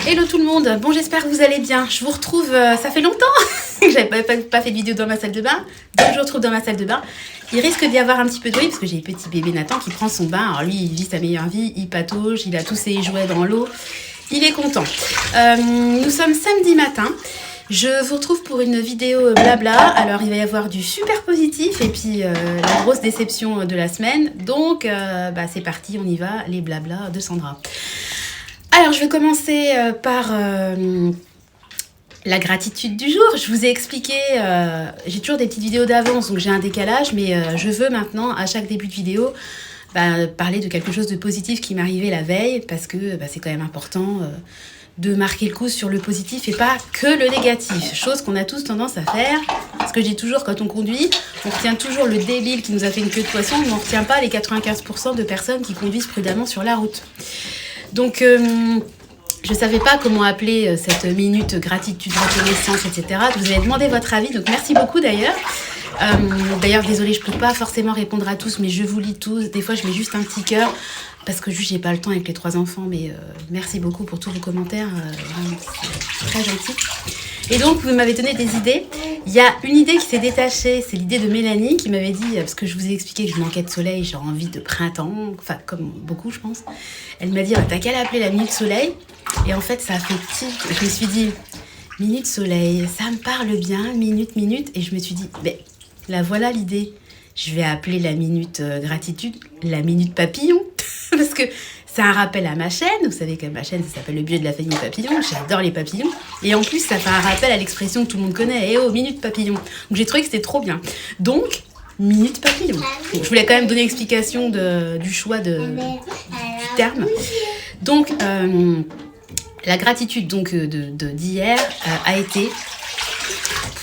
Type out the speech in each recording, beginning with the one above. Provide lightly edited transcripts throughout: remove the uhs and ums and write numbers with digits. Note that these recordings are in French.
Hello tout le monde, bon j'espère que vous allez bien. Je vous retrouve, ça fait longtemps que j'avais pas fait de vidéo dans ma salle de bain. Donc je vous retrouve dans ma salle de bain. Il risque d'y avoir un petit peu de bruit parce que j'ai le petit bébé Nathan qui prend son bain. Alors lui il vit sa meilleure vie, il patauge, il a tous ses jouets dans l'eau. Il est content. Nous sommes samedi matin. Je vous retrouve pour une vidéo blabla. Alors il va y avoir du super positif et puis la grosse déception de la semaine. Donc c'est parti, on y va, les blabla de Sandra. Alors je vais commencer par la gratitude du jour. Je vous ai expliqué, j'ai toujours des petites vidéos d'avance, donc j'ai un décalage, mais je veux maintenant, à chaque début de vidéo, parler de quelque chose de positif qui m'est arrivé la veille, parce que c'est quand même important de marquer le coup sur le positif et pas que le négatif, chose qu'on a tous tendance à faire. Parce que je dis toujours, quand on conduit, on retient toujours le débile qui nous a fait une queue de poisson, mais on ne retient pas les 95% de personnes qui conduisent prudemment sur la route. Donc, je ne savais pas comment appeler cette minute gratitude, reconnaissance, etc. Vous avez demandé votre avis, donc merci beaucoup d'ailleurs. D'ailleurs, désolée, je ne peux pas forcément répondre à tous, mais je vous lis tous. Des fois, je mets juste un petit cœur, parce que juste, j'ai pas le temps avec les 3 enfants, mais merci beaucoup pour tous vos commentaires. C'est très gentil. Et donc, vous m'avez donné des idées. Il y a une idée qui s'est détachée, c'est l'idée de Mélanie qui m'avait dit, parce que je vous ai expliqué que je manquais de soleil, j'ai envie de printemps, enfin, comme beaucoup, je pense. Elle m'a dit, t'as qu'à l'appeler la minute soleil. Et en fait, ça a fait tilt. Je me suis dit, minute soleil, ça me parle bien, minute. Et je me suis dit, la voilà l'idée. Je vais appeler la minute gratitude, la minute papillon. Parce que c'est un rappel à ma chaîne. Vous savez que ma chaîne, ça s'appelle le bio de la famille papillon. J'adore les papillons. Et en plus, ça fait un rappel à l'expression que tout le monde connaît. Eh oh, minute papillon. Donc j'ai trouvé que c'était trop bien. Donc, minute papillon. Donc, je voulais quand même donner l'explication du choix du terme. Donc, la gratitude donc, d'hier a été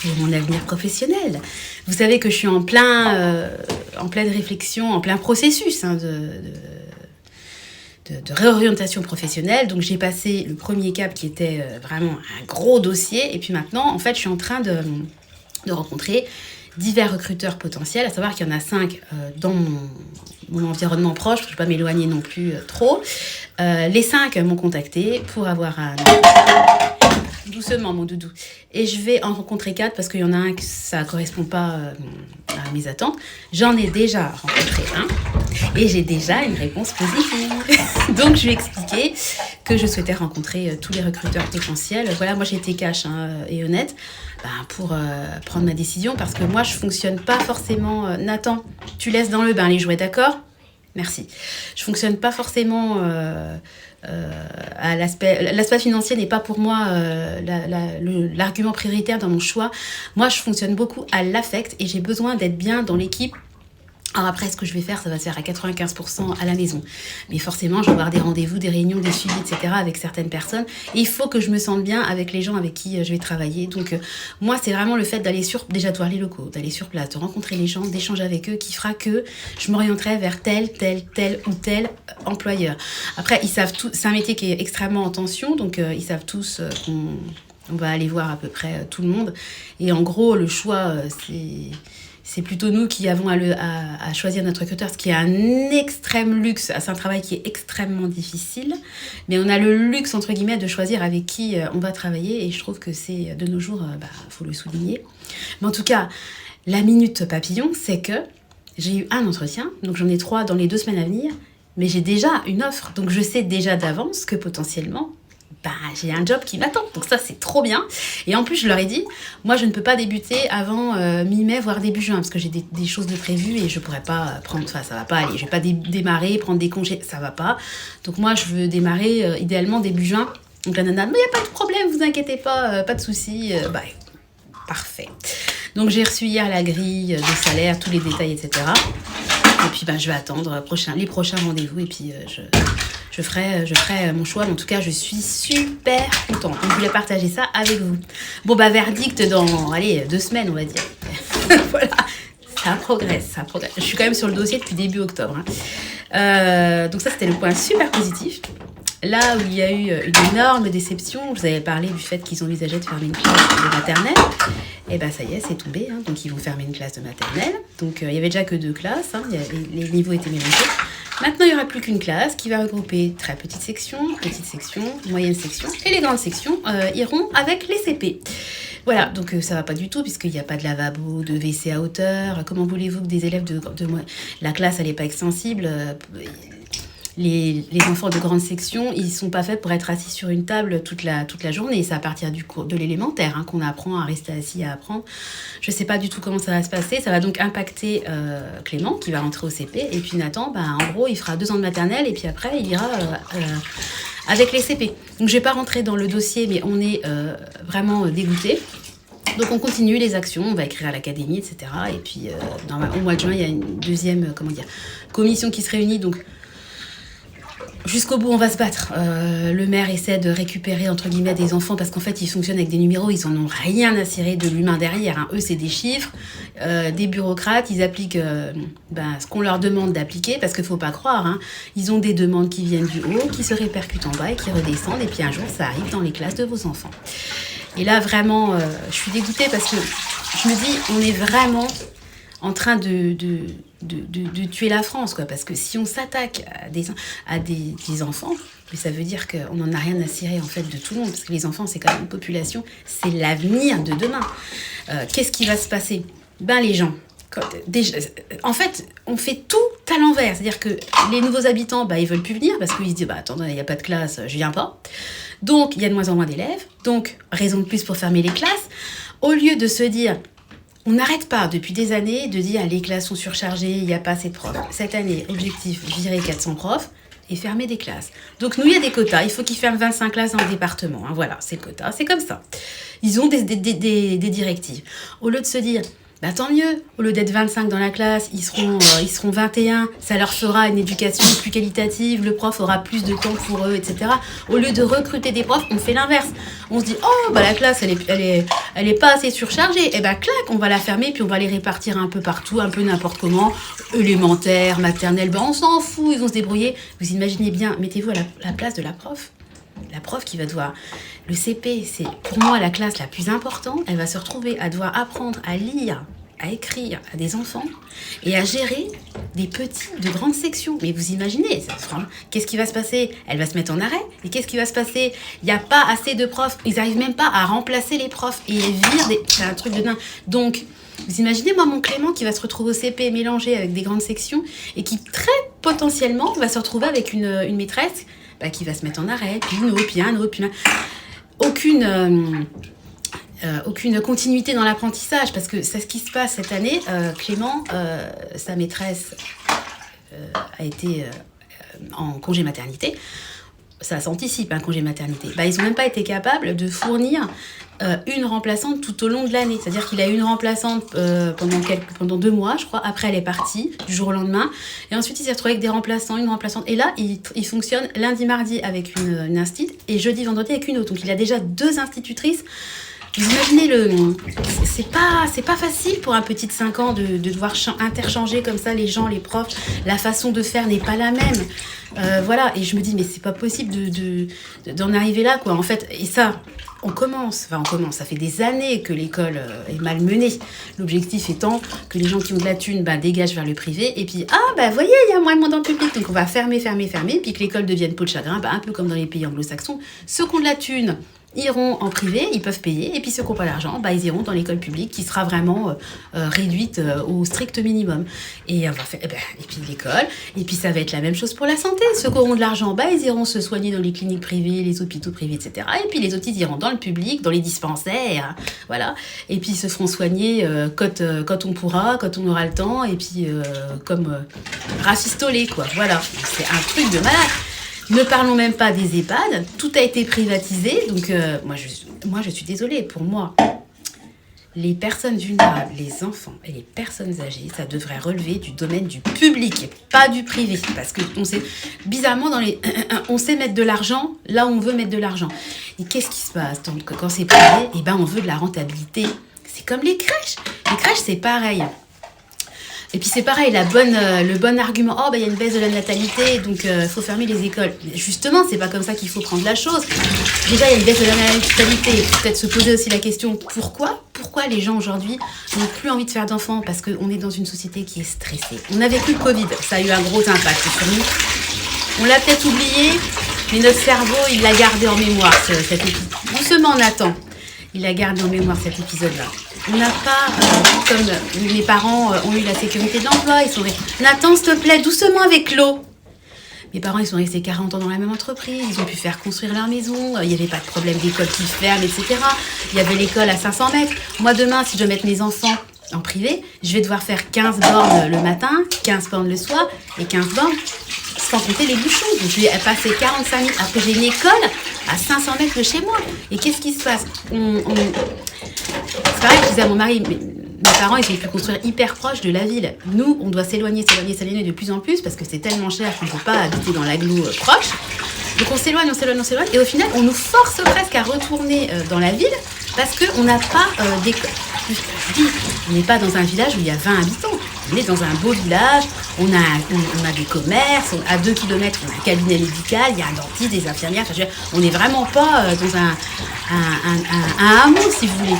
pour mon avenir professionnel. Vous savez que je suis en pleine réflexion, en plein processus de réorientation professionnelle. Donc j'ai passé le premier cap qui était vraiment un gros dossier. Et puis maintenant, en fait, je suis en train de rencontrer divers recruteurs potentiels, à savoir qu'il y en a 5 dans mon environnement proche, je ne vais pas m'éloigner non plus trop. Les 5 m'ont contacté pour avoir un... Doucement, mon doudou. Et je vais en rencontrer 4 parce qu'il y en a un que ça ne correspond pas à mes attentes. J'en ai déjà rencontré un et j'ai déjà une réponse positive. Donc, je lui ai expliqué que je souhaitais rencontrer tous les recruteurs potentiels. Voilà, moi, j'ai été cash et honnête pour prendre ma décision parce que moi, je ne fonctionne pas forcément... Nathan, tu laisses dans le bain les jouets, d'accord ? Merci. Je ne fonctionne pas forcément... l'aspect financier n'est pas pour moi l'argument prioritaire dans mon choix. Moi, je fonctionne beaucoup à l'affect et j'ai besoin d'être bien dans l'équipe. Alors après, ce que je vais faire, ça va se faire à 95% à la maison. Mais forcément, je vais avoir des rendez-vous, des réunions, des suivis, etc. avec certaines personnes. Et il faut que je me sente bien avec les gens avec qui je vais travailler. Donc, moi, c'est vraiment le fait d'aller déjà de voir les locaux, d'aller sur place, de rencontrer les gens, d'échanger avec eux, qui fera que je m'orienterai vers tel ou tel employeur. Après, ils savent tout. C'est un métier qui est extrêmement en tension. Donc, ils savent tous qu'on va aller voir à peu près tout le monde. Et en gros, le choix, c'est plutôt nous qui avons à choisir notre recruteur, ce qui est un extrême luxe. C'est un travail qui est extrêmement difficile, mais on a le luxe, entre guillemets, de choisir avec qui on va travailler, et je trouve que c'est, de nos jours, faut le souligner. Mais en tout cas, la minute papillon, c'est que j'ai eu un entretien, donc j'en ai 3 dans les 2 semaines à venir, mais j'ai déjà une offre, donc je sais déjà d'avance que potentiellement, j'ai un job qui m'attend, donc ça c'est trop bien. Et en plus je leur ai dit, moi je ne peux pas débuter avant mi-mai voire début juin parce que j'ai des choses de prévues et je pourrais pas prendre, enfin ça va pas aller, je vais pas démarrer, prendre des congés, ça va pas. Donc moi je veux démarrer idéalement début juin. Donc la nana, mais il n'y a pas de problème, vous inquiétez pas, pas de soucis, parfait. Donc j'ai reçu hier la grille de salaire, tous les détails, etc. Et puis je vais attendre les prochains rendez-vous et puis je ferai mon choix. Mais en tout cas, je suis super contente. Donc, je voulais partager ça avec vous. Bon, verdict dans, 2 semaines, on va dire. Voilà, ça progresse. Je suis quand même sur le dossier depuis début octobre. Donc ça, c'était le point super positif. Là où il y a eu une énorme déception, je vous avais parlé du fait qu'ils envisageaient de fermer une classe de maternelle. Et ça y est, c'est tombé. Donc, ils vont fermer une classe de maternelle. Donc, il n'y avait déjà que 2 classes. Les niveaux étaient mélangés. Maintenant, il n'y aura plus qu'une classe qui va regrouper très petite section, moyenne section, et les grandes sections iront avec les CP. Voilà, donc ça va pas du tout puisqu'il n'y a pas de lavabo, de WC à hauteur. Comment voulez-vous que des élèves de la classe, elle n'est pas extensible. Les enfants de grande section, ils sont pas faits pour être assis sur une table toute la journée. C'est à partir du cours de l'élémentaire qu'on apprend à rester assis, à apprendre. Je sais pas du tout comment ça va se passer. Ça va donc impacter Clément qui va rentrer au CP. Et puis Nathan, en gros, il fera 2 ans de maternelle et puis après, il ira avec les CP. Donc je vais pas rentrer dans le dossier, mais on est vraiment dégoûtés. Donc on continue les actions, on va écrire à l'académie, etc. Et puis au mois de juin, il y a une deuxième commission qui se réunit. Donc jusqu'au bout, on va se battre. Le maire essaie de récupérer, entre guillemets, des enfants parce qu'en fait, ils fonctionnent avec des numéros. Ils en ont rien à cirer de l'humain derrière. Eux, c'est des chiffres. Des bureaucrates, ils appliquent ce qu'on leur demande d'appliquer parce qu'il ne faut pas croire. Ils ont des demandes qui viennent du haut, qui se répercutent en bas et qui redescendent. Et puis un jour, ça arrive dans les classes de vos enfants. Et là, vraiment, je suis dégoûtée parce que je me dis, on est vraiment en train de tuer la France, quoi. Parce que si on s'attaque à des enfants, mais ça veut dire qu'on n'en a rien à cirer, en fait, de tout le monde. Parce que les enfants, c'est quand même une population, c'est l'avenir de demain. Qu'est-ce qui va se passer ? Les gens... En fait, on fait tout à l'envers. C'est-à-dire que les nouveaux habitants, ils veulent plus venir parce qu'ils se disent, attendez, il n'y a pas de classe, je viens pas. Donc, il y a de moins en moins d'élèves. Donc, raison de plus pour fermer les classes. Au lieu de se dire, on n'arrête pas depuis des années de dire, les classes sont surchargées, il n'y a pas assez de profs. Cette année, objectif, virer 400 profs et fermer des classes. Donc, nous, il y a des quotas. Il faut qu'ils ferment 25 classes dans le département. Voilà, c'est le quota. C'est comme ça. Ils ont des directives. Au lieu de se dire, tant mieux, au lieu d'être 25 dans la classe, ils seront 21, ça leur fera une éducation plus qualitative, le prof aura plus de temps pour eux, etc. Au lieu de recruter des profs, on fait l'inverse. On se dit, la classe, elle est pas assez surchargée. Clac, on va la fermer, puis on va les répartir un peu partout, un peu n'importe comment, élémentaire, maternelle, on s'en fout, ils vont se débrouiller. Vous imaginez bien, mettez-vous à la place de la prof. La prof qui va devoir... Le CP, c'est pour moi la classe la plus importante. Elle va se retrouver à devoir apprendre à lire, à écrire à des enfants et à gérer des petits de grandes sections. Mais vous imaginez, qu'est-ce qui va se passer ? Elle va se mettre en arrêt. Et qu'est-ce qui va se passer ? Il n'y a pas assez de profs. Ils n'arrivent même pas à remplacer les profs. Et ils virent c'est un truc de dingue. Donc, vous imaginez, moi, mon Clément qui va se retrouver au CP mélangé avec des grandes sections et qui, très potentiellement, va se retrouver avec une maîtresse qui va se mettre en arrêt, puis une autre, puis un autre, puis un... Aucune continuité dans l'apprentissage, parce que c'est ce qui se passe cette année. Clément, sa maîtresse a été en congé maternité. Ça s'anticipe, un congé maternité. Ils n'ont même pas été capables de fournir une remplaçante tout au long de l'année. C'est-à-dire qu'il a eu une remplaçante pendant 2 mois, je crois. Après, elle est partie du jour au lendemain. Et ensuite, il s'est retrouvé avec des remplaçants, une remplaçante. Et là, il fonctionne lundi, mardi avec une institut et jeudi, vendredi avec une autre. Donc, il a déjà 2 institutrices. Vous imaginez, c'est pas facile pour un petit de 5 ans de devoir interchanger comme ça les gens, les profs. La façon de faire n'est pas la même. Voilà, et je me dis, mais c'est pas possible d'en arriver là, quoi. En fait, et ça, on commence, ça fait des années que l'école est mal menée. L'objectif étant que les gens qui ont de la thune dégagent vers le privé. Et puis, voyez, il y a moins de monde dans le public. Donc, on va fermer. Puis que l'école devienne peau de chagrin, un peu comme dans les pays anglo-saxons. Ceux qui ont de la thune iront en privé, ils peuvent payer, et puis ceux qui n'ont pas d'argent, ils iront dans l'école publique qui sera vraiment réduite au strict minimum. Et on va faire, et puis l'école, et puis ça va être la même chose pour la santé. Ceux qui auront de l'argent, ils iront se soigner dans les cliniques privées, les hôpitaux privés, etc. Et puis les autres, ils iront dans le public, dans les dispensaires, voilà. Et puis ils se feront soigner quand on pourra, quand on aura le temps, et puis comme rafistolés, quoi. Voilà, c'est un truc de malade. Ne parlons même pas des EHPAD, tout a été privatisé, donc moi je suis désolée, pour moi, les personnes vulnérables, les enfants et les personnes âgées, ça devrait relever du domaine du public, pas du privé, parce que on sait, bizarrement, on sait mettre de l'argent là où on veut mettre de l'argent. Et qu'est-ce qui se passe quand c'est privé ? On veut de la rentabilité. C'est comme les crèches, c'est pareil. Et puis c'est pareil, le bon argument, il y a une baisse de la natalité, donc faut fermer les écoles. Justement, c'est pas comme ça qu'il faut prendre la chose. Déjà, il y a une baisse de la natalité. Peut-être se poser aussi la question, pourquoi pourquoi les gens aujourd'hui n'ont plus envie de faire d'enfants? Parce qu'on est dans une société qui est stressée. On a vécu le Covid, ça a eu un gros impact sur nous. On l'a peut-être oublié, mais notre cerveau, il l'a gardé en mémoire, cet épisode. Doucement, Nathan, il a gardé en mémoire cet épisode-là. On n'a pas, comme mes parents ont eu la sécurité de l'emploi, ils sont restés... Nathan, s'il te plaît, doucement avec l'eau. Mes parents, ils sont restés 40 ans dans la même entreprise, ils ont pu faire construire leur maison, il n'y avait pas de problème d'école qui ferme, etc. Il y avait l'école à 500 mètres. Moi, demain, si je dois mettre mes enfants en privé, je vais devoir faire 15 bornes le matin, 15 bornes le soir et 15 bornes sans compter les bouchons. Donc, je vais passer 45 minutes. Après, j'ai une école à 500 mètres de chez moi. Et qu'est-ce qui se passe? C'est pareil, je disais à mon mari, mes parents, ils ont pu construire hyper proche de la ville. Nous, on doit s'éloigner de plus en plus parce que c'est tellement cher qu'on ne peut pas habiter dans l'agglo proche. Donc on s'éloigne. Et au final, on nous force presque à retourner dans la ville parce qu'on n'a pas d'école. Je dis, on n'est pas dans un village où il y a 20 habitants. On est dans un beau village, on a des commerces, à 2 km, on a un cabinet médical, il y a un dentiste, des infirmières. Enfin, on n'est vraiment pas dans un hameau, si vous voulez.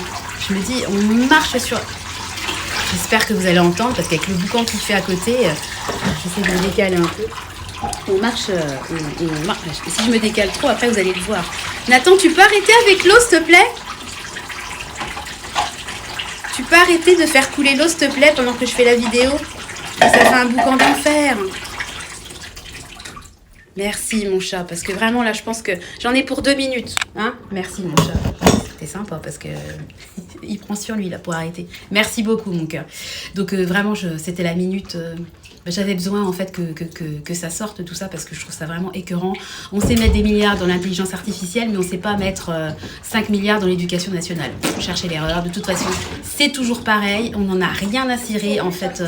Je me dis, on marche sur... J'espère que vous allez entendre, parce qu'avec le boucan qui fait à côté, j'essaie de me décaler un peu. On marche, on marche. Si je me décale trop, après vous allez le voir. Nathan, tu peux arrêter avec l'eau, s'il te plaît? Tu peux arrêter de faire couler l'eau, s'il te plaît, pendant que je fais la vidéo? Ça fait un boucan d'enfer. Merci, mon chat, parce que vraiment, là, je pense que j'en ai pour 2 minutes. Hein? Merci, mon chat. C'était sympa, parce que il prend sur lui, là, pour arrêter. Merci beaucoup, mon cœur. Donc, vraiment, c'était la minute... J'avais besoin en fait que ça sorte tout ça parce que je trouve ça vraiment écœurant. On sait mettre des milliards dans l'intelligence artificielle mais on ne sait pas mettre 5 milliards dans l'éducation nationale. Faut chercher l'erreur. De toute façon, c'est toujours pareil. On n'en a rien à cirer. En fait,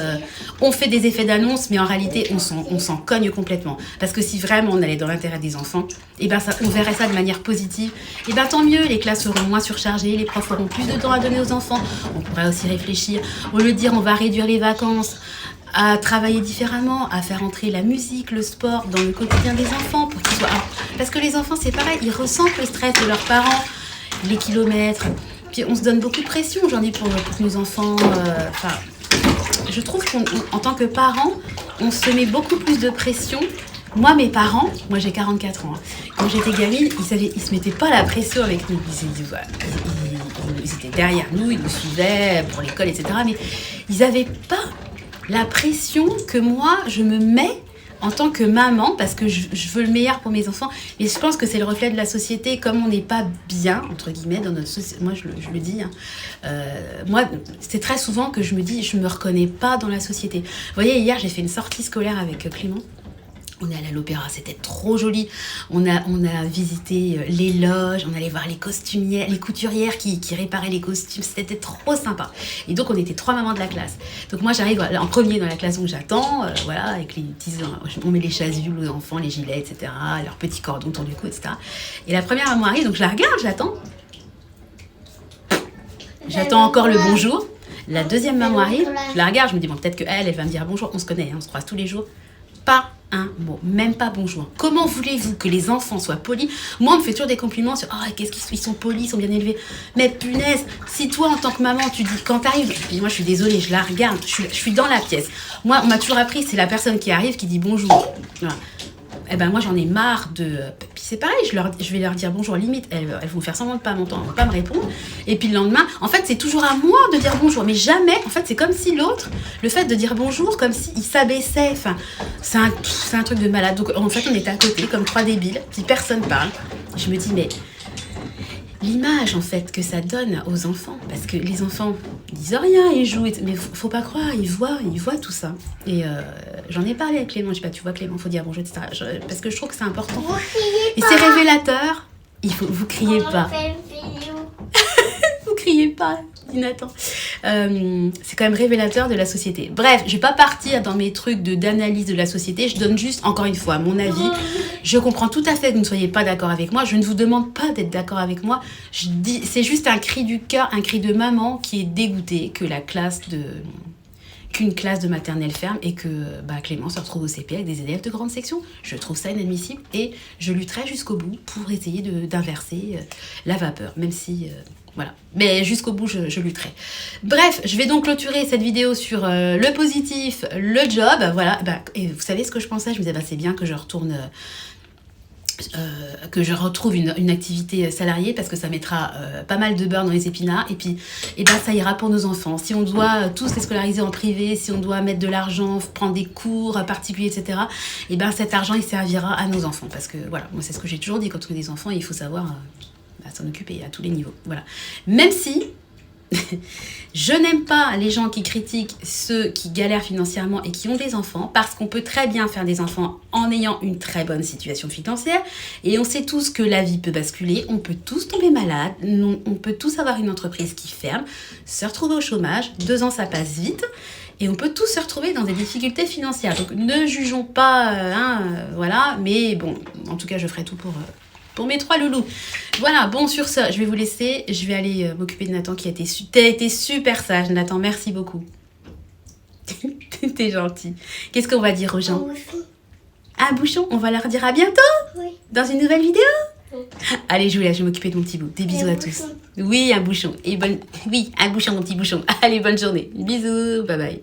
on fait des effets d'annonce mais en réalité, on s'en cogne complètement. Parce que si vraiment on allait dans l'intérêt des enfants, et ben on verrait ça de manière positive. Et ben tant mieux, les classes seront moins surchargées, les profs auront plus de temps à donner aux enfants. On pourrait aussi réfléchir. Au lieu de dire on va réduire les vacances, à travailler différemment, à faire entrer la musique, le sport dans le quotidien des enfants pour qu'ils soient... Parce que les enfants, c'est pareil, ils ressentent le stress de leurs parents, les kilomètres. Puis on se donne beaucoup de pression aujourd'hui pour nos enfants. Je trouve qu'en tant que parents, on se met beaucoup plus de pression. Moi, mes parents, moi j'ai 44 ans, quand j'étais gamine, ils se mettaient pas la pression avec nous. Ils étaient derrière nous, ils nous suivaient pour l'école, etc. Mais ils n'avaient pas la pression que moi, je me mets en tant que maman, parce que je veux le meilleur pour mes enfants. Et je pense que c'est le reflet de la société. Comme on n'est pas bien, entre guillemets, dans notre société, moi je le dis, moi, c'est très souvent que je me dis, je ne me reconnais pas dans la société. Vous voyez, hier, j'ai fait une sortie scolaire avec Clément. On est allé à l'opéra, c'était trop joli. On a visité les loges, on allait voir les costumières, les couturières qui réparaient les costumes. C'était trop sympa. Et donc, on était 3 mamans de la classe. Donc, moi, j'arrive en premier dans la classe où j'attends, voilà, avec les petits... On met les chasubles aux enfants, les gilets, etc., leurs petits cordons autour du cou, etc. Et la première maman arrive, donc je la regarde, j'attends. J'attends encore le bonjour. La deuxième maman arrive, je la regarde, je me dis, bon, peut-être qu'elle va me dire bonjour. On se connaît, on se croise tous les jours. Pas un mot, même pas bonjour. Comment voulez-vous que les enfants soient polis? Moi, on me fait toujours des compliments sur qu'est-ce qu'ils sont polis, ils sont bien élevés. Mais punaise, si toi, en tant que maman, tu dis quand t'arrives, puis moi, je suis désolée, je la regarde, je suis dans la pièce. Moi, on m'a toujours appris, c'est la personne qui arrive qui dit bonjour. Voilà. Eh ben moi j'en ai marre de... Puis c'est pareil, je vais leur dire bonjour, limite, elles vont faire semblant de pas m'entendre, pas me répondre. Et puis le lendemain, en fait c'est toujours à moi de dire bonjour, mais jamais, en fait c'est comme si l'autre, le fait de dire bonjour, comme s'il s'abaissait, enfin, c'est un truc de malade. Donc en fait on était à côté, comme 3 débiles, puis personne parle. Je me dis mais... l'image en fait que ça donne aux enfants, parce que les enfants disent rien, ils jouent, mais faut pas croire, ils voient tout ça. Et j'en ai parlé avec Clément, je sais pas, tu vois Clément, faut dire bonjour, etc. Parce que je trouve que c'est important. Et c'est révélateur. Vous criez pas. Vous criez pas, dit Nathan. C'est quand même révélateur de la société. Bref, je vais pas partir dans mes trucs d'analyse de la société, je donne juste, encore une fois, mon avis. Je comprends tout à fait que vous ne soyez pas d'accord avec moi, je ne vous demande pas d'être d'accord avec moi. Je dis, c'est juste un cri du cœur, un cri de maman qui est dégoûtée que la classe qu'une classe de maternelle ferme et que Clément se retrouve au CP avec des élèves de grande section. Je trouve ça inadmissible et je lutterai jusqu'au bout pour essayer d'inverser la vapeur, même si... voilà, mais jusqu'au bout, je lutterai. Bref, je vais donc clôturer cette vidéo sur le positif, le job. Voilà, et vous savez ce que je pensais? Je me disais, c'est bien que je retourne... que je retrouve une activité salariée parce que ça mettra pas mal de beurre dans les épinards et puis ça ira pour nos enfants. Si on doit tous les scolariser en privé, si on doit mettre de l'argent, prendre des cours particuliers, etc., cet argent il servira à nos enfants parce que voilà, moi c'est ce que j'ai toujours dit, quand on a des enfants il faut savoir s'en occuper à tous les niveaux. Voilà. Même si je n'aime pas les gens qui critiquent ceux qui galèrent financièrement et qui ont des enfants, parce qu'on peut très bien faire des enfants en ayant une très bonne situation financière, et on sait tous que la vie peut basculer, on peut tous tomber malade, on peut tous avoir une entreprise qui ferme, se retrouver au chômage, 2 ans ça passe vite, et on peut tous se retrouver dans des difficultés financières. Donc ne jugeons pas, voilà, mais bon, en tout cas je ferai tout pour mes 3 loulous. Voilà, bon, sur ce, je vais vous laisser. Je vais aller m'occuper de Nathan qui a été super sage. Nathan, merci beaucoup. T'es gentil. Qu'est-ce qu'on va dire aux gens? Un bouchon. On va leur dire à bientôt. Oui. Dans une nouvelle vidéo. Oui. Allez, je vous laisse, je vais m'occuper de mon petit bout. Des bisous à tous. Oui, un bouchon. Oui, un bouchon, mon petit bouchon. Allez, bonne journée. Bisous, bye bye.